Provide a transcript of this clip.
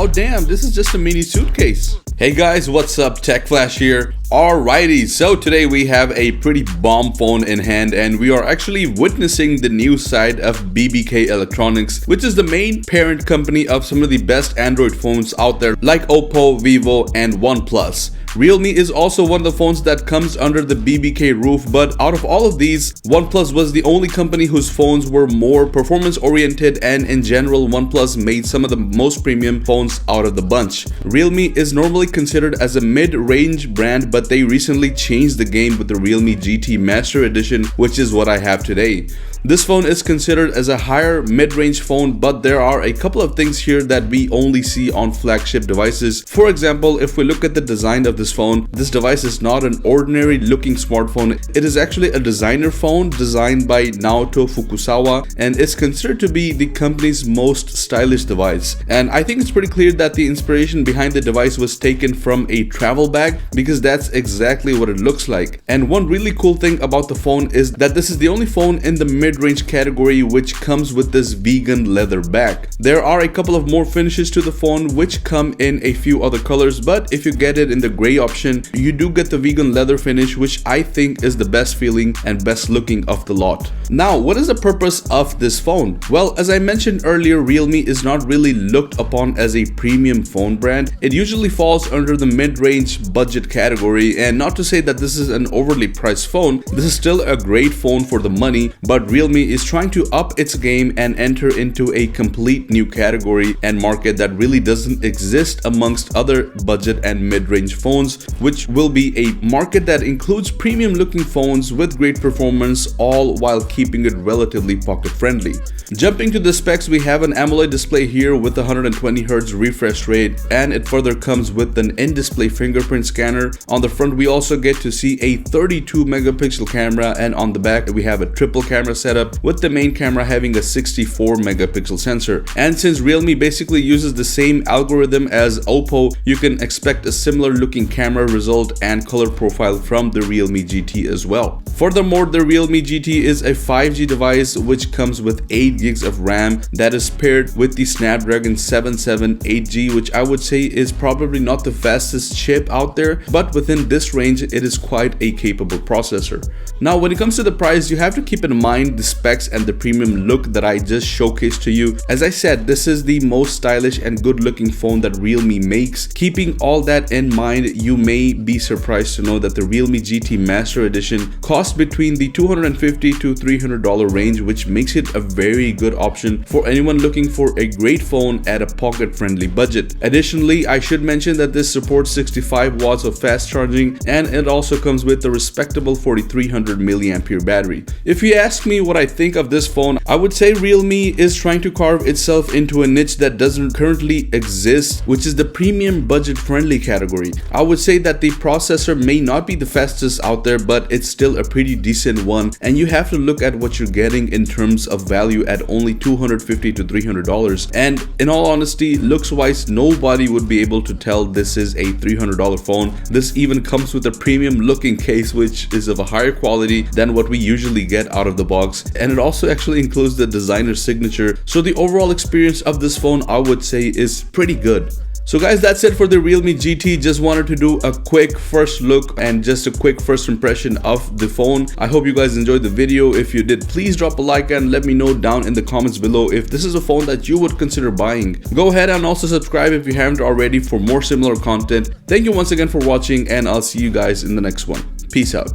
Oh damn, this is just a mini suitcase. Hey guys, what's up? Tech Flash here. Alrighty, so today we have a pretty bomb phone in hand, and we are actually witnessing the new side of BBK Electronics, which is the main parent company of some of the best Android phones out there like Oppo, Vivo, and OnePlus. Realme is also one of the phones that comes under the BBK roof, but out of all of these, OnePlus was the only company whose phones were more performance oriented, and in general OnePlus made some of the most premium phones out of the bunch. Realme is normally considered as a mid-range brand, but they recently changed the game with the Realme GT Master Edition, which is what I have today. This phone is considered as a higher mid-range phone, but there are a couple of things here that we only see on flagship devices. For example, if we look at the design of this phone, this device is not an ordinary looking smartphone. It is actually a designer phone designed by Naoto Fukusawa, and it's considered to be the company's most stylish device. And I think it's pretty clear that the inspiration behind the device was taken from a travel bag, because that's exactly what it looks like. And one really cool thing about the phone is that this is the only phone in the mid-range category which comes with this vegan leather back. There are a couple of more finishes to the phone which come in a few other colors, but if you get it in the gray option, you do get the vegan leather finish, which I think is the best feeling and best looking of the lot. Now, what is the purpose of this phone? Well, as I mentioned earlier, Realme is not really looked upon as a premium phone brand. It usually falls under the mid-range budget category, and not to say that this is an overly priced phone. This is still a great phone for the money, but Realme is trying to up its game and enter into a complete new category and market that really doesn't exist amongst other budget and mid-range phones, which will be a market that includes premium looking phones with great performance, all while keeping it relatively pocket friendly. Jumping to the specs, we have an AMOLED display here with 120Hz refresh rate, and it further comes with an in-display fingerprint scanner. On the front, we also get to see a 32 megapixel camera, and on the back we have a triple camera setup with the main camera having a 64 megapixel sensor. And since Realme basically uses the same algorithm as Oppo, you can expect a similar looking camera result and color profile from the Realme GT as well. Furthermore, the Realme GT is a 5G device which comes with 8 gigs of RAM that is paired with the Snapdragon 778G, which I would say is probably not the fastest chip out there, but within this range it is quite a capable processor. Now, when it comes to the price, you have to keep in mind the specs and the premium look that I just showcased to you. As I said, this is the most stylish and good looking phone that Realme makes. Keeping all that in mind, you may be surprised to know that the Realme GT Master Edition costs between the $250 to $300 range, which makes it a very good option for anyone looking for a great phone at a pocket friendly budget. Additionally, I should mention that this supports 65 watts of fast charging, and it also comes with a respectable 4300 milliampere battery. If you ask me what I think of this phone, I would say Realme is trying to carve itself into a niche that doesn't currently exist, which is the premium budget friendly category. I would say that the processor may not be the fastest out there, but it's still a pretty decent one, and you have to look at what you're getting in terms of value at only $250 to $300. And in all honesty, looks wise, nobody would be able to tell this is a $300 phone. This even comes with a premium looking case which is of a higher quality than what we usually get out of the box, and it also actually includes the designer signature. So the overall experience of this phone, I would say, is pretty good. So guys, that's it for the Realme GT. Just wanted to do a quick first look and just a quick first impression of the phone. I hope you guys enjoyed the video. If you did, please drop a like and let me know down in the comments below if this is a phone that you would consider buying. Go ahead and also subscribe if you haven't already for more similar content. Thank you once again for watching, and I'll see you guys in the next one. Peace out.